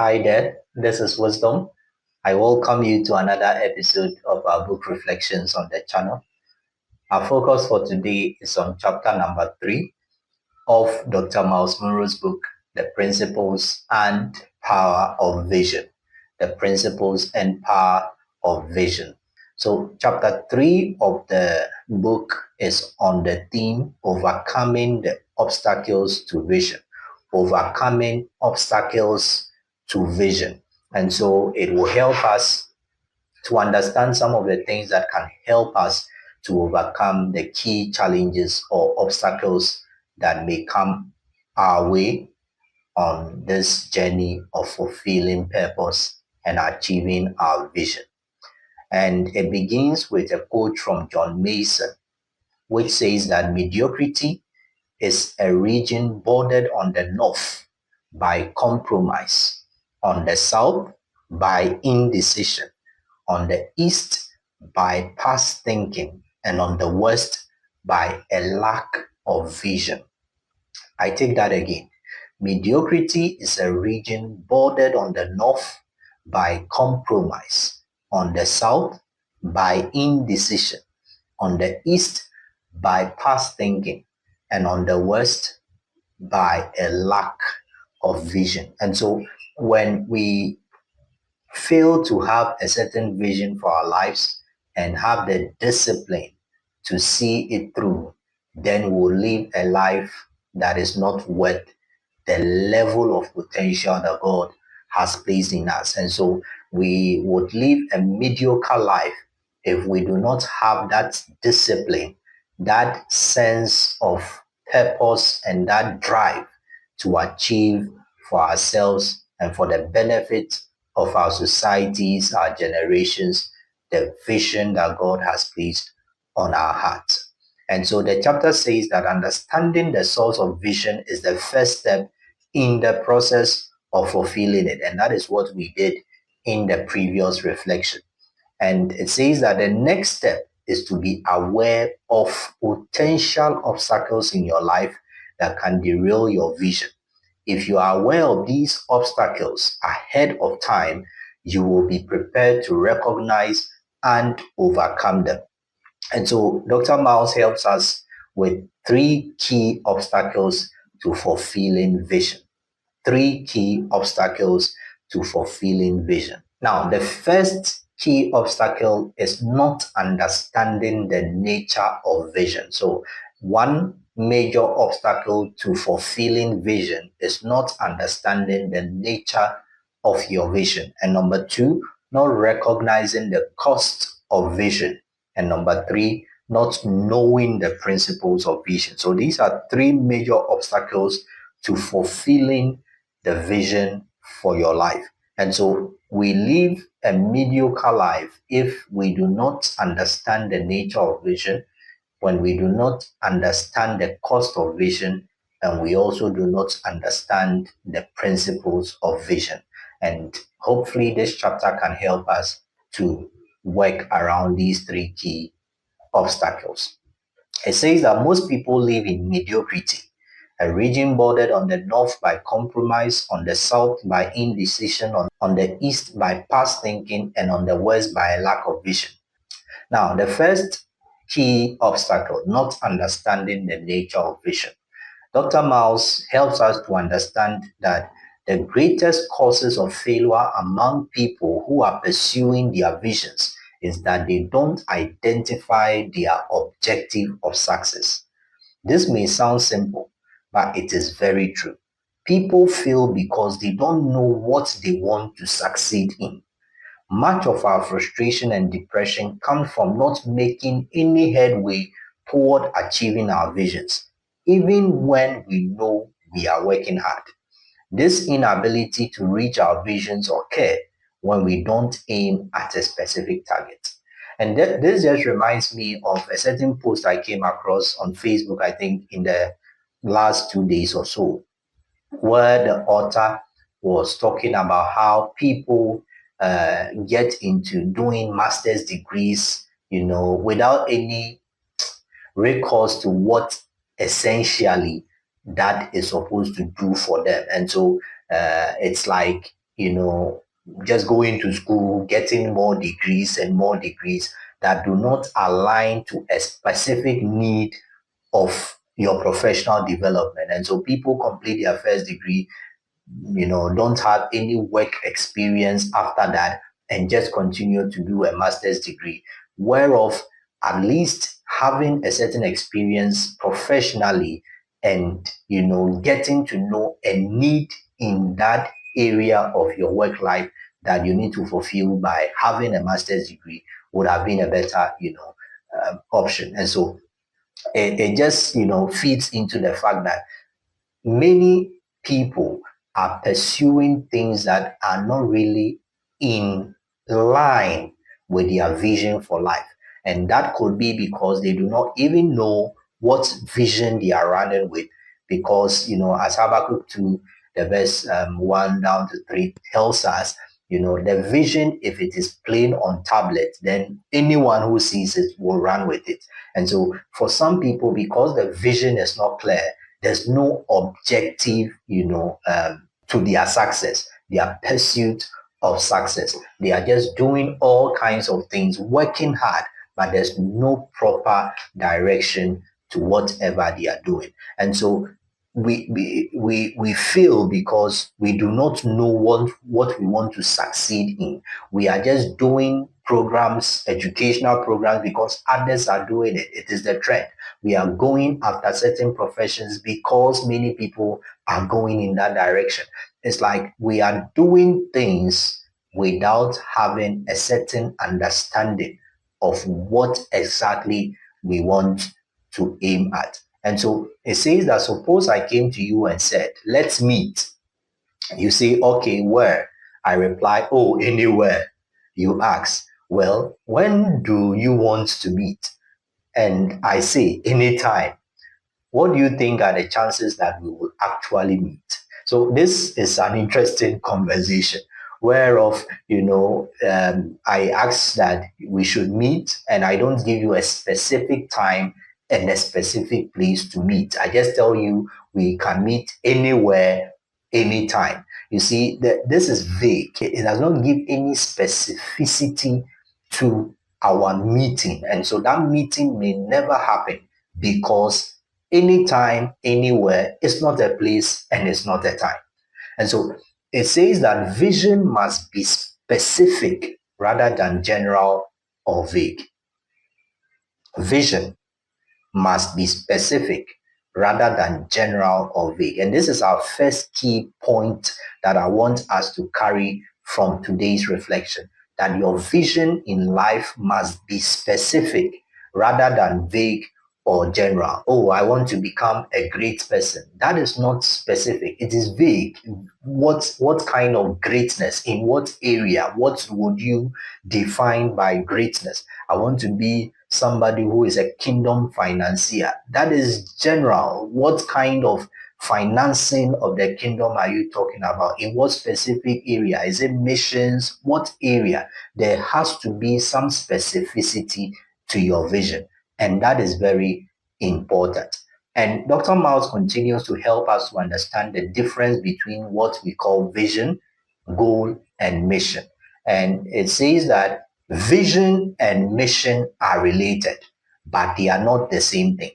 Hi there, this is Wisdom. I welcome you to another episode of our book reflections on the channel. Our focus for today is on chapter number 3 of Dr. Myles Munroe's book, The Principles and Power of Vision. The Principles and Power of Vision. So, chapter 3 of the book is on the theme overcoming the obstacles to vision. Overcoming obstacles to vision. And so, it will help us to understand some of the things that can help us to overcome the key challenges or obstacles that may come our way on this journey of fulfilling purpose and achieving our vision. And it begins with a quote from John Mason, which says that mediocrity is a region bordered on the north by compromise, on the south by indecision, on the east by past thinking, and on the west by a lack of vision. I take that again. Mediocrity is a region bordered on the north by compromise, on the south by indecision, on the east by past thinking, and on the west by a lack of vision. And so when we fail to have a certain vision for our lives and have the discipline to see it through, then we'll live a life that is not worth the level of potential that God has placed in us. And so we would live a mediocre life if we do not have that discipline, that sense of purpose, and that drive to achieve for ourselves and for the benefit of our societies, our generations, the vision that God has placed on our hearts. And so the chapter says that understanding the source of vision is the first step in the process of fulfilling it. And that is what we did in the previous reflection. And it says that the next step is to be aware of potential obstacles in your life that can derail your vision. If you are aware of these obstacles ahead of time, you will be prepared to recognize and overcome them. And so Dr. Myles helps us with 3 key obstacles to fulfilling vision. 3 key obstacles to fulfilling vision. Now, the first key obstacle is not understanding the nature of vision. So, one major obstacle to fulfilling vision is not understanding the nature of your vision. And number 2, not recognizing the cost of vision. And number 3, not knowing the principles of vision. So these are 3 major obstacles to fulfilling the vision for your life. And so we live a mediocre life if we do not understand the nature of vision, when we do not understand the cost of vision, and we also do not understand the principles of vision. And hopefully this chapter can help us to work around these 3 key obstacles. It says that most people live in mediocrity, a region bordered on the north by compromise, on the south by indecision, on the east by past thinking, and on the west by a lack of vision. Now, the first key obstacle, not understanding the nature of vision. Dr. Myles helps us to understand that the greatest causes of failure among people who are pursuing their visions is that they don't identify their objective of success. This may sound simple, but it is very true. People fail because they don't know what they want to succeed in. Much of our frustration and depression comes from not making any headway toward achieving our visions, even when we know we are working hard. This inability to reach our visions occur when we don't aim at a specific target. And this just reminds me of a certain post I came across on Facebook, I think in the last 2 days or so, where the author was talking about how people get into doing master's degrees, without any recourse to what essentially that is supposed to do for them. And so it's like, just going to school, getting more degrees and more degrees that do not align to a specific need of your professional development. And so people complete their first degree, don't have any work experience after that and just continue to do a master's degree, whereof at least having a certain experience professionally and, getting to know a need in that area of your work life that you need to fulfill by having a master's degree would have been a better, option. And so it just, feeds into the fact that many people are pursuing things that are not really in line with their vision for life. And that could be because they do not even know what vision they are running with. Because, as Habakkuk 2, the verse 1 down to 3 tells us, the vision, if it is plain on tablet, then anyone who sees it will run with it. And so for some people, because the vision is not clear, there's no objective, to their success, their pursuit of success. They are just doing all kinds of things, working hard, but there's no proper direction to whatever they are doing. And so we fail because we do not know what we want to succeed in. We are just doing programs, educational programs, because others are doing it. It is the trend. We are going after certain professions because many people are going in that direction. It's like we are doing things without having a certain understanding of what exactly we want to aim at. And so it says that suppose I came to you and said, let's meet. You say, okay, where? I reply, oh, anywhere. You ask, well, when do you want to meet? And I say, anytime. What do you think are the chances that we will actually meet? So this is an interesting conversation whereof, I ask that we should meet, and I don't give you a specific time and a specific place to meet. I just tell you we can meet anywhere, anytime. You see, this is vague. It does not give any specificity to our meeting. And so that meeting may never happen because anytime, anywhere is not a place and it's not a time. And so it says that vision must be specific rather than general or vague. Vision must be specific rather than general or vague. And this is our first key point that I want us to carry from today's reflection, that your vision in life must be specific rather than vague or general. Oh, I want to become a great person. That is not specific. It is vague. What kind of greatness? In what area? What would you define by greatness? I want to be somebody who is a kingdom financier. That is general. What kind of financing of the kingdom are you talking about? In what specific area? Is it missions? What area? There has to be some specificity to your vision. And that is very important. And Dr. Myles continues to help us to understand the difference between what we call vision, goal, and mission. And it says that vision and mission are related, but they are not the same thing.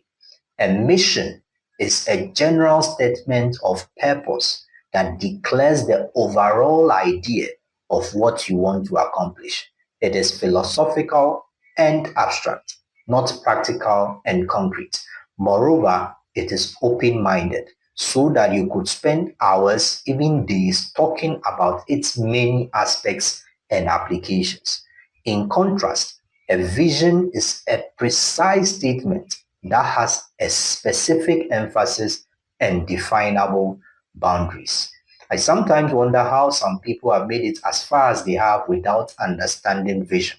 A mission is a general statement of purpose that declares the overall idea of what you want to accomplish. It is philosophical and abstract, not practical and concrete. Moreover, it is open-minded, so that you could spend hours, even days, talking about its many aspects and applications. In contrast, a vision is a precise statement that has a specific emphasis and definable boundaries. I sometimes wonder how some people have made it as far as they have without understanding vision.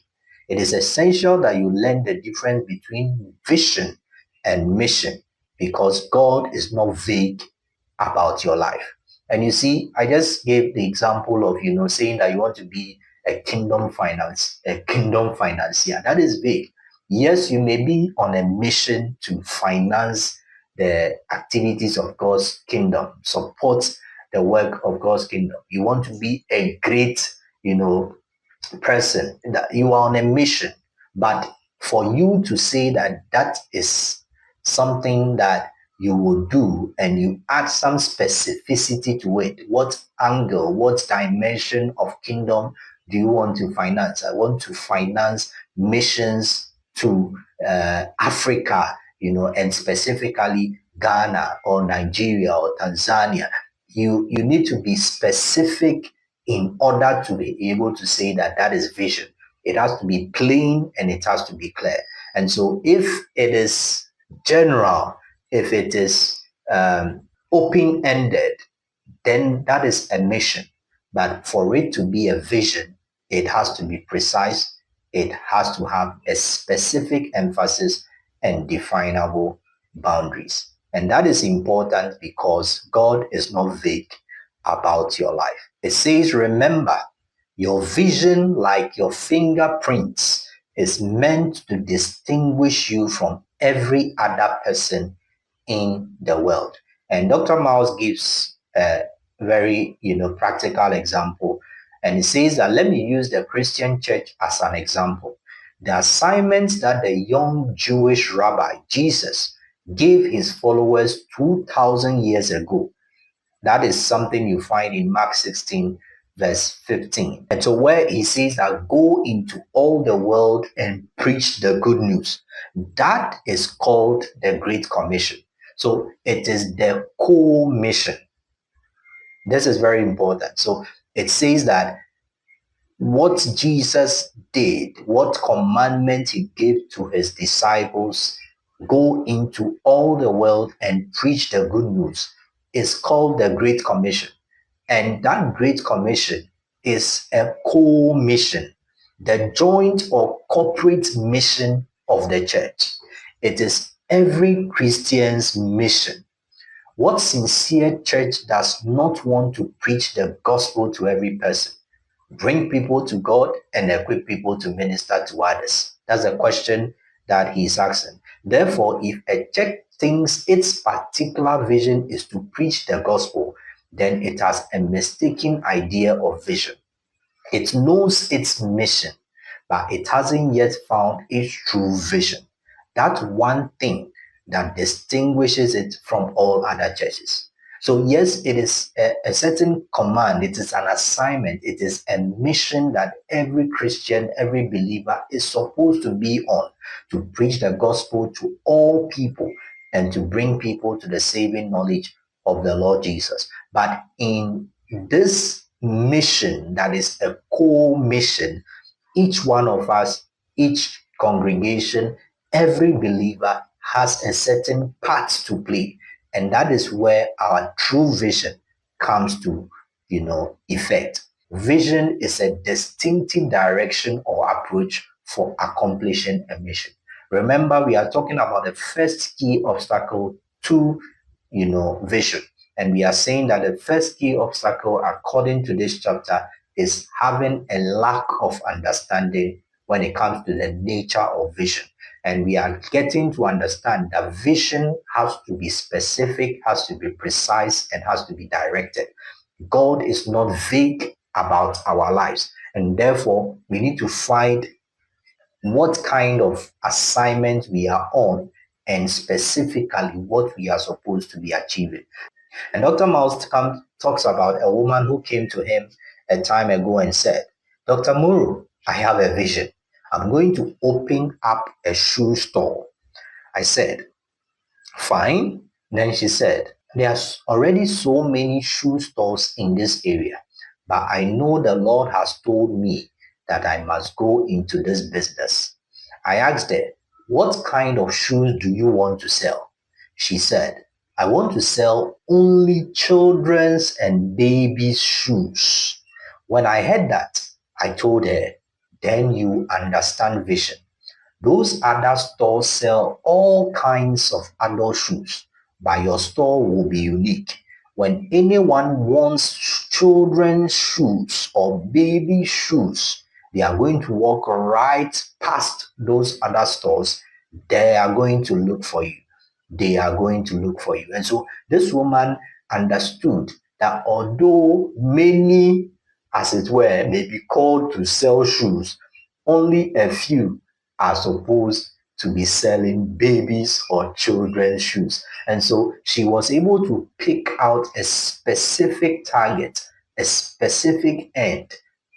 It is essential that you learn the difference between vision and mission, because God is not vague about your life. And you see, I just gave the example of, saying that you want to be a kingdom financier. That is vague. Yes, you may be on a mission to finance the activities of God's kingdom, support the work of God's kingdom. You want to be a great, person, that you are on a mission. But for you to say that that is something that you will do, and you add some specificity to it, what angle, what dimension of kingdom do you want to finance? I want to finance missions to Africa, and specifically Ghana or Nigeria or Tanzania. You need to be specific in order to be able to say that that is vision. It has to be plain and it has to be clear. And so if it is general, if it is open-ended, then that is a mission. But for it to be a vision, it has to be precise, it has to have a specific emphasis and definable boundaries. And that is important because God is not vague about your life. It says, remember, your vision, like your fingerprints, is meant to distinguish you from every other person in the world. And Dr. Myles gives a very, practical example. And he says that, let me use the Christian church as an example. The assignments that the young Jewish rabbi, Jesus, gave his followers 2,000 years ago, that is something you find in Mark 16, verse 15. And so where he says that go into all the world and preach the good news, that is called the Great Commission. So it is the co-mission. This is very important. So it says that what Jesus did, what commandment he gave to his disciples, go into all the world and preach the good news, is called the Great Commission. And that Great Commission is a co-mission, the joint or corporate mission of the church. It is every Christian's mission. What sincere church does not want to preach the gospel to every person, bring people to God, and equip people to minister to others? That's a question that he's asking. Therefore, if a church thinks its particular vision is to preach the gospel, then it has a mistaken idea of vision. It knows its mission, but it hasn't yet found its true vision. That's one thing that distinguishes it from all other churches. So yes, it is a certain command, it is an assignment, it is a mission that every Christian, every believer is supposed to be on, to preach the gospel to all people and to bring people to the saving knowledge of the Lord Jesus. But in this mission that is a co-mission, each one of us, each congregation, every believer has a certain part to play. And that is where our true vision comes to, effect. Vision is a distinctive direction or approach for accomplishing a mission. Remember, we are talking about the first key obstacle to, vision. And we are saying that the first key obstacle, according to this chapter, is having a lack of understanding when it comes to the nature of vision. And we are getting to understand that vision has to be specific, has to be precise, and has to be directed. God is not vague about our lives. And therefore, we need to find what kind of assignment we are on and specifically what we are supposed to be achieving. And Dr. Myles talks about a woman who came to him a time ago and said, Dr. Munroe, I have a vision. I'm going to open up a shoe store. I said, fine. Then she said, there's already so many shoe stores in this area, but I know the Lord has told me that I must go into this business. I asked her, what kind of shoes do you want to sell? She said, I want to sell only children's and babies' shoes. When I heard that, I told her, then you understand vision. Those other stores sell all kinds of adult shoes, but your store will be unique. When anyone wants children's shoes or baby shoes, they are going to walk right past those other stores. They are going to look for you. They are going to look for you. And so this woman understood that although many, as it were, may be called to sell shoes, only a few are supposed to be selling babies or children's shoes. And so she was able to pick out a specific target, a specific end,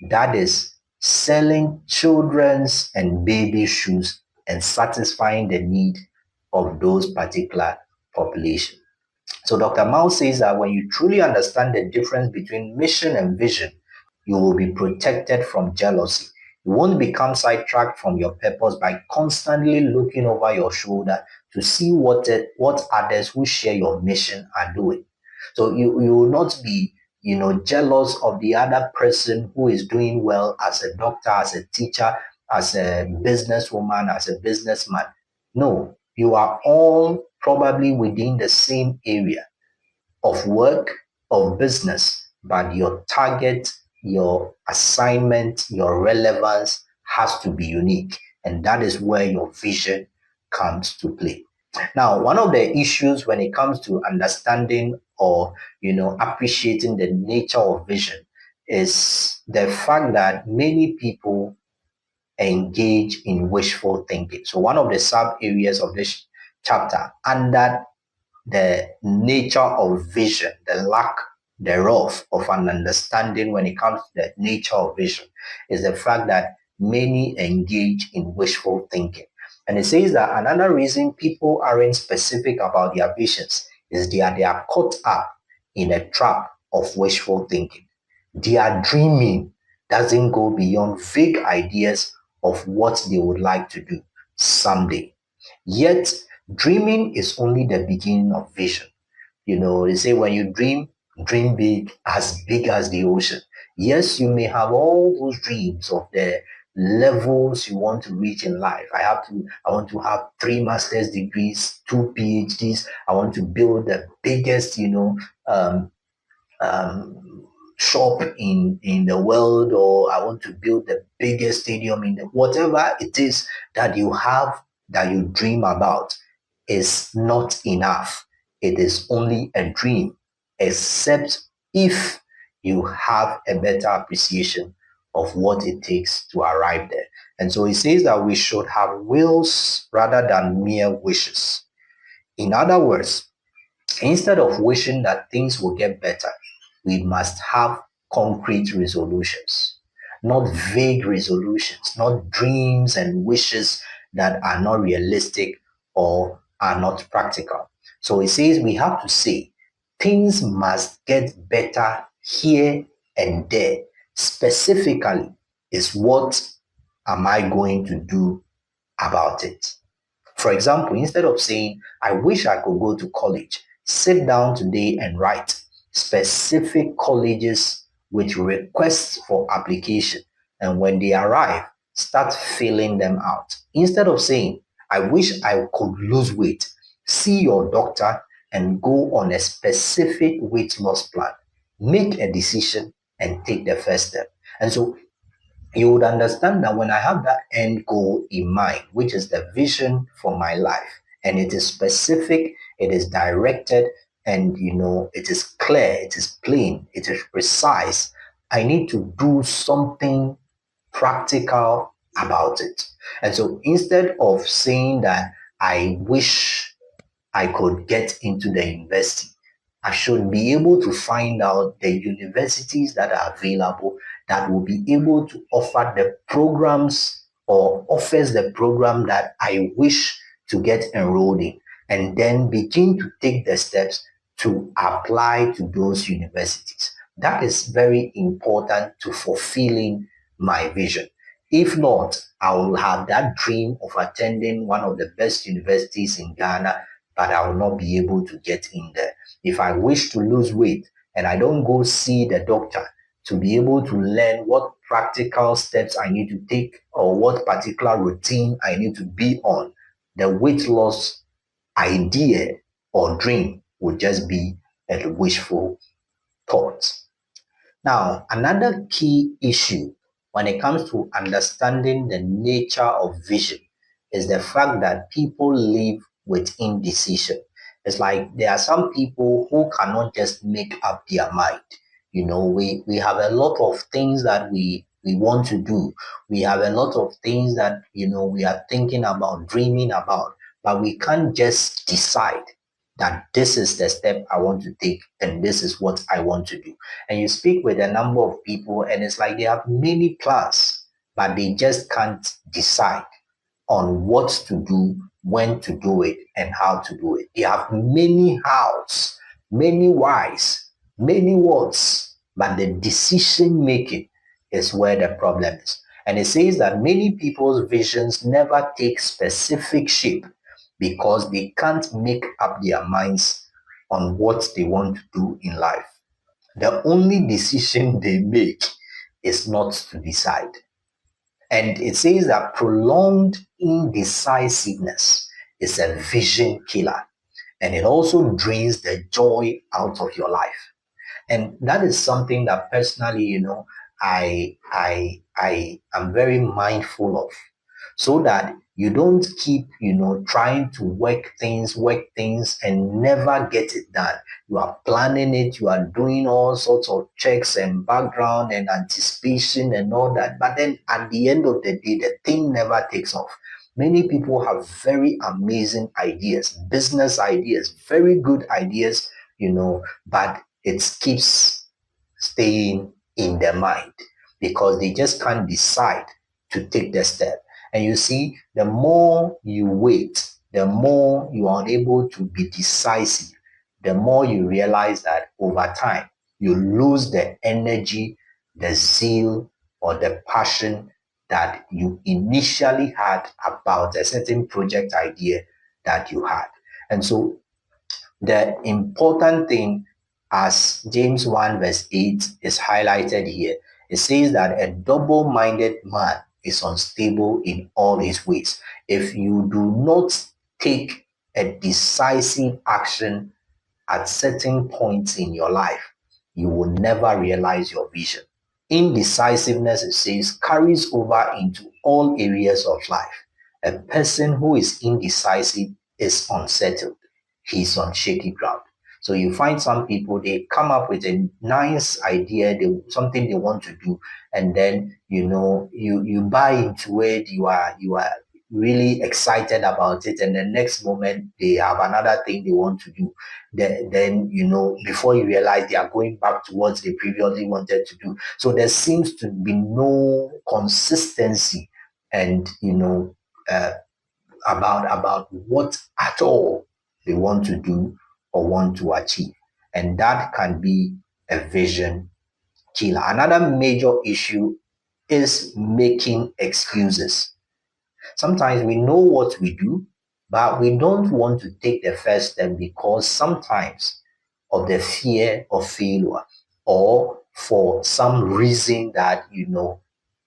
that is selling children's and baby shoes and satisfying the need of those particular population. So Dr. Mao says that when you truly understand the difference between mission and vision, you will be protected from jealousy. You won't become sidetracked from your purpose by constantly looking over your shoulder to see what others who share your mission are doing. So you will not be, jealous of the other person who is doing well as a doctor, as a teacher, as a businesswoman, as a businessman. No, you are all probably within the same area of work, of business, but your target, your assignment, your relevance has to be unique. And that is where your vision comes to play. Now, one of the issues when it comes to understanding or appreciating the nature of vision is the fact that many people engage in wishful thinking. So one of the sub areas of this chapter under the nature of vision, the lack thereof of an understanding when it comes to the nature of vision, is the fact that many engage in wishful thinking. And it says that another reason people aren't specific about their visions is they are caught up in a trap of wishful thinking. Their dreaming doesn't go beyond vague ideas of what they would like to do someday. Yet, dreaming is only the beginning of vision. They say when you dream big as the ocean. Yes, you may have all those dreams of the levels you want to reach in life. I want to have 3 master's degrees, 2 PhDs. I want to build the biggest, um, um, shop in the world, or I want to build the biggest stadium in the whatever it is that you have, that you dream about, is not enough. It is only a dream, except if you have a better appreciation of what it takes to arrive there. And so he says that we should have wills rather than mere wishes. In other words, instead of wishing that things will get better, we must have concrete resolutions, not vague resolutions, not dreams and wishes that are not realistic or are not practical. So it says we have to say things must get better here and there. Specifically, is what am I going to do about it? For example, instead of saying, I wish I could go to college, sit down today and write specific colleges with requests for application. And when they arrive, start filling them out. Instead of saying, I wish I could lose weight, see your doctor and go on a specific weight loss plan. Make a decision and take the first step. And so you would understand that when I have that end goal in mind, which is the vision for my life, and it is specific, it is directed, and it is clear, it is plain, it is precise, I need to do something practical about it. And so instead of saying that I wish I could get into the university, I should be able to find out the universities that are available that will be able to offer the programs or offers the program that I wish to get enrolled in, and then begin to take the steps to apply to those universities. That is very important to fulfilling my vision. If not, I will have that dream of attending one of the best universities in Ghana, but I will not be able to get in there. If I wish to lose weight and I don't go see the doctor to be able to learn what practical steps I need to take or what particular routine I need to be on, the weight loss idea or dream would just be a wishful thought. Now, another key issue when it comes to understanding the nature of vision is the fact that people live with indecision. It's like there are some people who cannot just make up their mind. We have a lot of things that we want to do. We have a lot of things that we are thinking about, dreaming about, but we can't just decide that this is the step I want to take and this is what I want to do. And you speak with a number of people and it's like they have many plans, but they just can't decide on what to do, when to do it, and how to do it. They have many hows, many whys, many whats, but the decision making is where the problem is. And it says that many people's visions never take specific shape because they can't make up their minds on what they want to do in life. The only decision they make is not to decide. And it says that prolonged indecisiveness is a vision killer, and it also drains the joy out of your life. And that is something that personally, I am very mindful of, so that you don't keep, trying to work things and never get it done. You are planning it, you are doing all sorts of checks and background and anticipation and all that. But then at the end of the day, the thing never takes off. Many people have very amazing ideas, business ideas, very good ideas, but it keeps staying in their mind because they just can't decide to take the step. And you see, the more you wait, the more you are unable to be decisive, the more you realize that over time you lose the energy, the zeal, or the passion that you initially had about a certain project idea that you had. And so the important thing, as James 1 verse 8 is highlighted here, it says that a double-minded man is unstable in all his ways. If you do not take a decisive action at certain points in your life, you will never realize your vision. Indecisiveness, it says, carries over into all areas of life. A person who is indecisive is unsettled. He's on shaky ground. So you find some people, they come up with a nice idea, something they want to do, and then you buy into it, you are really excited about it, and the next moment they have another thing they want to do. Then before you realize, they are going back to what they previously wanted to do. So there seems to be no consistency and uh, about what at all they want to do or want to achieve. And that can be a vision killer. Another major issue is making excuses. Sometimes we know what we do, but we don't want to take the first step because sometimes of the fear of failure, or for some reason that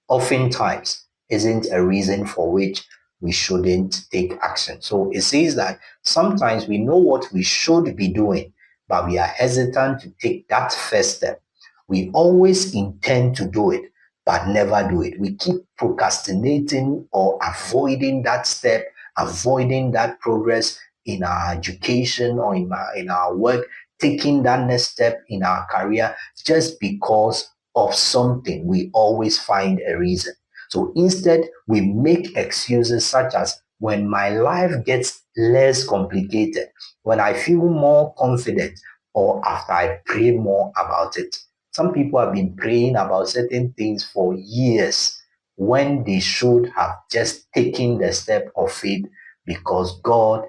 oftentimes isn't a reason for which we shouldn't take action. So it says that sometimes we know what we should be doing, but we are hesitant to take that first step. We always intend to do it, but never do it. We keep procrastinating or avoiding that step, avoiding that progress in our education or in our work, taking that next step in our career just because of something. We always find a reason. So instead, we make excuses such as, when my life gets less complicated, when I feel more confident, or after I pray more about it. Some people have been praying about certain things for years when they should have just taken the step of faith because God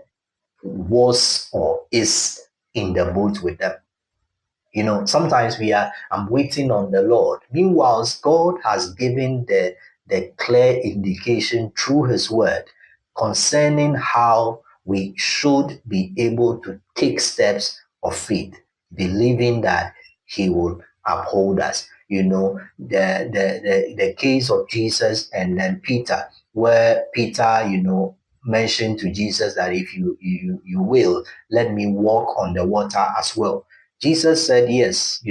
was or is in the boat with them. Sometimes I'm waiting on the Lord. Meanwhile, God has given the clear indication through his word concerning how we should be able to take steps of faith, believing that he will uphold us. The case of Jesus and then Peter, where Peter, mentioned to Jesus that if you will, let me walk on the water as well. Jesus said yes,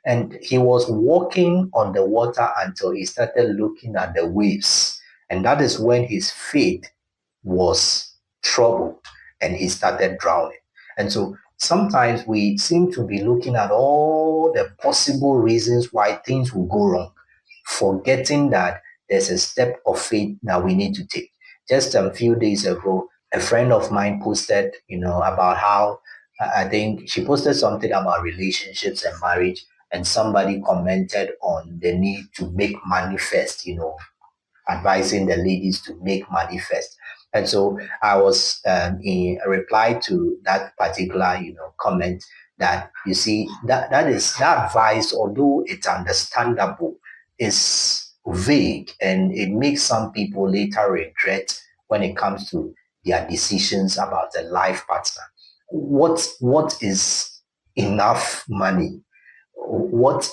and he was walking on the water until he started looking at the waves. And that is when his faith was troubled and he started drowning. And so sometimes we seem to be looking at all the possible reasons why things will go wrong, forgetting that there's a step of faith that we need to take. Just a few days ago, a friend of mine posted, about how I think she posted something about relationships and marriage, and somebody commented on the need to make money first, advising the ladies to make money first. And so I was in a reply to that particular, comment, that you see that is that advice, although it's understandable, is vague, and it makes some people later regret when it comes to their decisions about a life partner. What is enough money?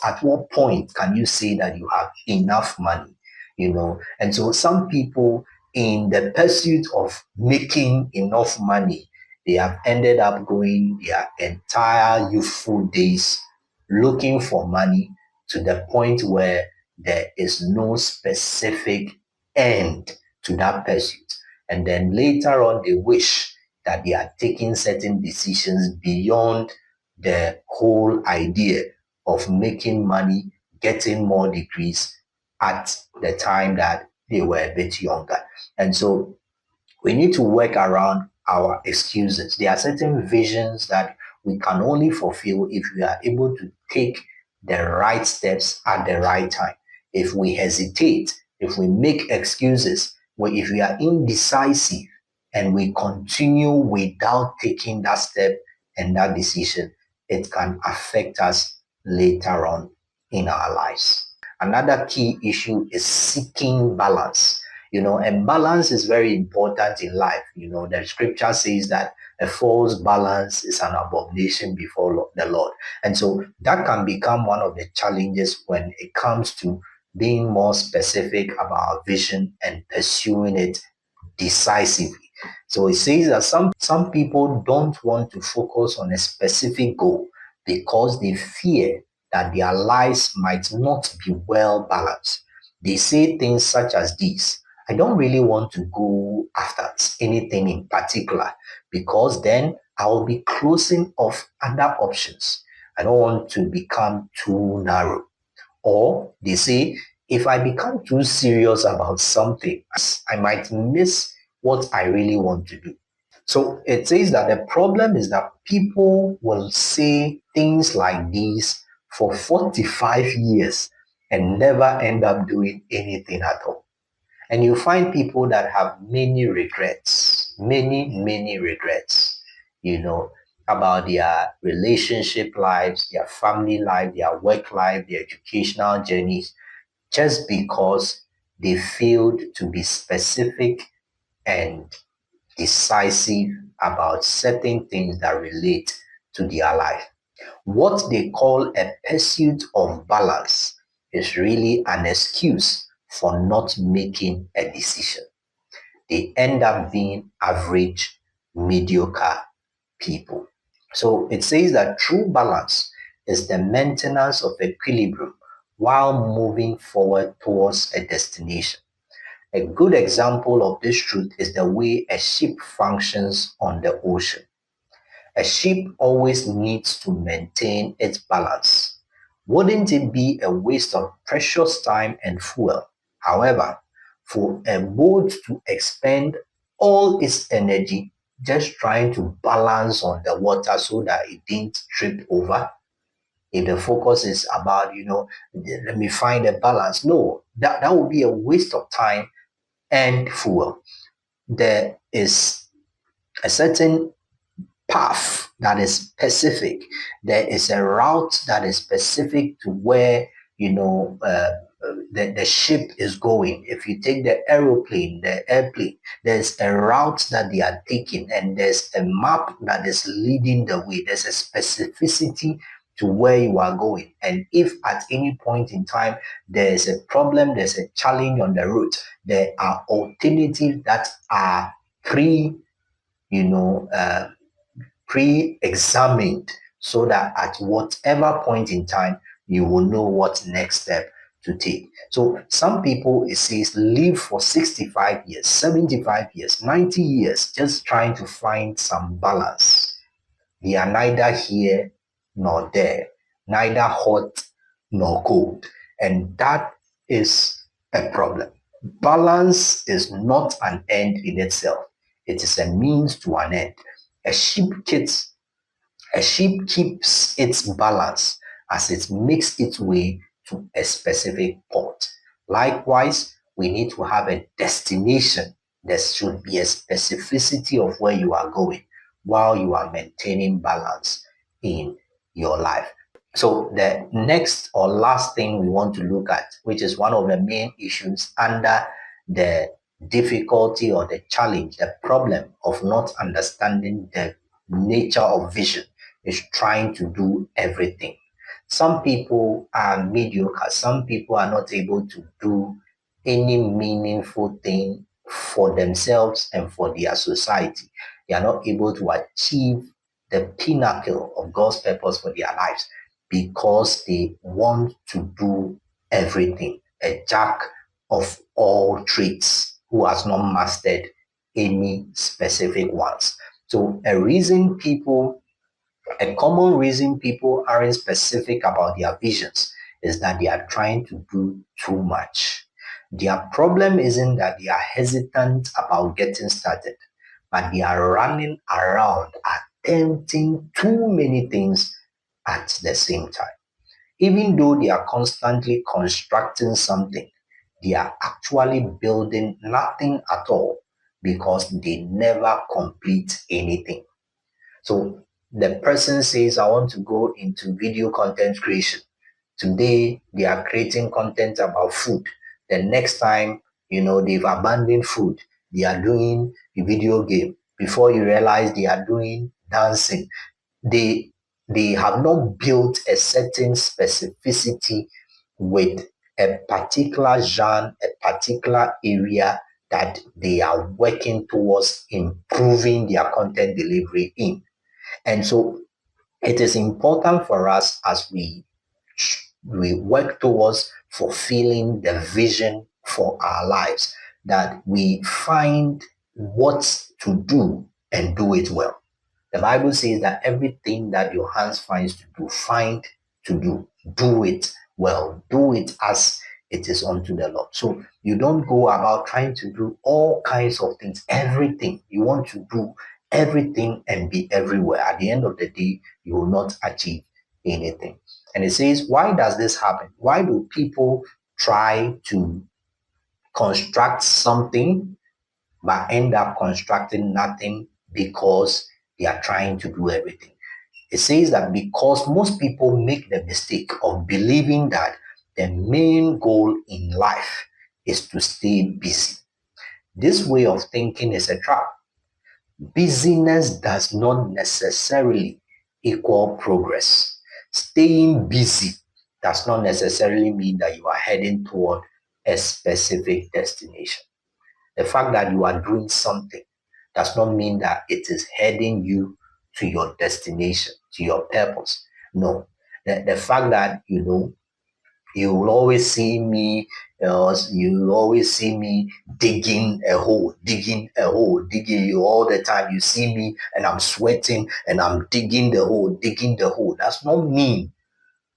At what point can you say that you have enough money? And so some people, in the pursuit of making enough money, they have ended up going their entire youthful days looking for money, to the point where there is no specific end to that pursuit. And then later on, they wish that they are taking certain decisions beyond the whole idea of making money, getting more degrees at the time that they were a bit younger. And so we need to work around our excuses. There are certain visions that we can only fulfill if we are able to take the right steps at the right time. If we hesitate, if we make excuses, if we are indecisive and we continue without taking that step and that decision, it can affect us later on in our lives. Another key issue is seeking balance. And balance is very important in life. The scripture says that a false balance is an abomination before the Lord. And so that can become one of the challenges when it comes to being more specific about our vision and pursuing it decisively. So it says that some people don't want to focus on a specific goal because they fear that their lives might not be well balanced. They say things such as this: I don't really want to go after anything in particular, because then I will be closing off other options. I don't want to become too narrow. Or they say, if I become too serious about something, I might miss what I really want to do. So it says that the problem is that people will say things like these for 45 years and never end up doing anything at all. And you find people that have many regrets, many regrets, about their relationship lives, their family life, their work life, their educational journeys, just because they failed to be specific and decisive about certain things that relate to their life. What they call a pursuit of balance is really an excuse for not making a decision. They end up being average, mediocre people. So it says that true balance is the maintenance of equilibrium while moving forward towards a destination. A good example of this truth is the way a ship functions on the ocean. A ship always needs to maintain its balance. Wouldn't it be a waste of precious time and fuel, however, for a boat to expend all its energy just trying to balance on the water so that it didn't trip over? If the focus is about, let me find a balance, no, that would be a waste of time and fuel. There is a certain path that is specific. There is a route that is specific to where the ship is going. If you take the airplane, there's a route that they are taking, and there's a map that is leading the way. There's a specificity to where you are going. And if at any point in time there's a problem, there's a challenge on the route, there are alternatives that are you know uh, pre-examined, so that at whatever point in time you will know what next step to take. So some people, it says, live for 65 years, 75 years, 90 years just trying to find some balance. They are neither here nor there, neither hot nor cold. And that is a problem. Balance is not an end in itself. It is a means to an end. A sheep keeps a sheep keeps its balance as it makes its way to a specific port. Likewise, we need to have a destination. There should be a specificity of where you are going while you are maintaining balance in your life. So, the next or last thing we want to look at, which is one of the main issues under the difficulty or the challenge, the problem of not understanding the nature of vision, is trying to do everything. Some people are mediocre, some people are not able to do any meaningful thing for themselves and for their society. They are not able to achieve the pinnacle of God's purpose for their lives because they want to do everything. A jack of all trades who has not mastered any specific ones. So a common reason people aren't specific about their visions is that they are trying to do too much. Their problem isn't that they are hesitant about getting started, but they are running around attempting too many things at the same time. Even though they are constantly constructing something, they are actually building nothing at all because they never complete anything. So the person says, I want to go into video content creation. Today, they are creating content about food. The next time, they've abandoned food. They are doing a video game. Before you realize they are doing dancing. They they have not built a certain specificity with a particular genre, a particular area that they are working towards improving their content delivery in. And so it is important for us as we work towards fulfilling the vision for our lives that we find what to do and do it well. The Bible says that everything that your hands finds to do, find to do it well, do it as it is unto the Lord. So you don't go about trying to do all kinds of things, everything. You want to do everything and be everywhere. At the end of the day, you will not achieve anything. And it says, why does this happen? Why do people try to construct something but end up constructing nothing because they are trying to do everything? It says that because most people make the mistake of believing that the main goal in life is to stay busy. This way of thinking is a trap. Busyness does not necessarily equal progress. Staying busy does not necessarily mean that you are heading toward a specific destination. The fact that you are doing something does not mean that it is heading you to your destination, to your purpose. No. The fact that, you will always see me, you will always see me digging a hole, digging you all the time. You see me and I'm sweating and I'm digging the hole, digging the hole. Does not mean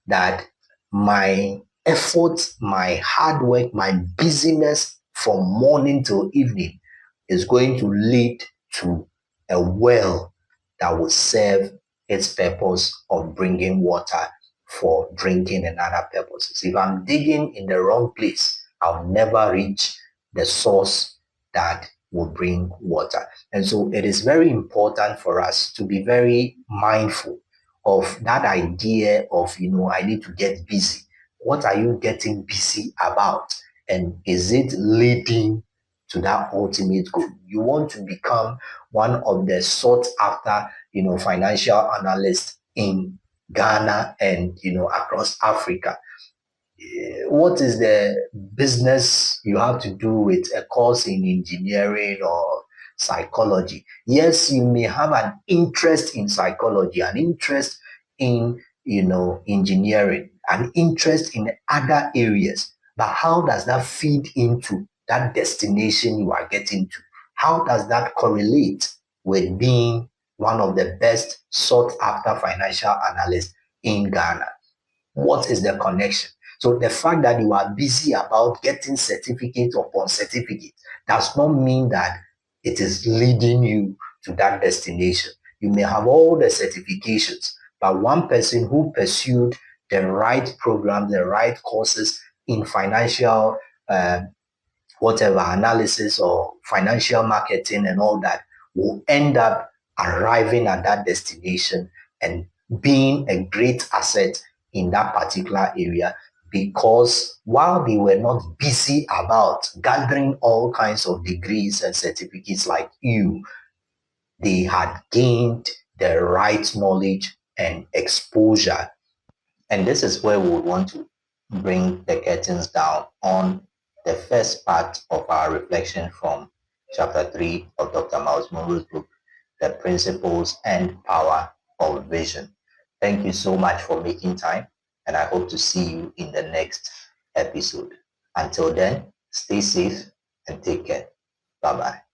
that my efforts, my hard work, my busyness from morning till evening is going to lead to a well that will serve its purpose of bringing water for drinking and other purposes. If I'm digging in the wrong place, I'll never reach the source that will bring water. And so it is very important for us to be very mindful of that idea of, I need to get busy. What are you getting busy about? And is it leading to that ultimate goal? You want to become one of the sought after, financial analysts in Ghana and, across Africa. What is the business you have to do with a course in engineering or psychology? Yes, you may have an interest in psychology, an interest in, engineering, an interest in other areas, but how does that feed into that destination you are getting to? How does that correlate with being one of the best sought after financial analysts in Ghana. What is the connection? So the fact that you are busy about getting certificate upon certificate does not mean that it is leading you to that destination. You may have all the certifications, but one person who pursued the right program, the right courses in financial whatever analysis or financial marketing and all that will end up arriving at that destination and being a great asset in that particular area, because while they were not busy about gathering all kinds of degrees and certificates like you, they had gained the right knowledge and exposure. And this is where we would want to bring the curtains down on the first part of our reflection from chapter 3 of Dr. Myles Munroe's book, The Principles and Power of Vision. Thank you so much for making time, and I hope to see you in the next episode. Until then, stay safe and take care. Bye-bye.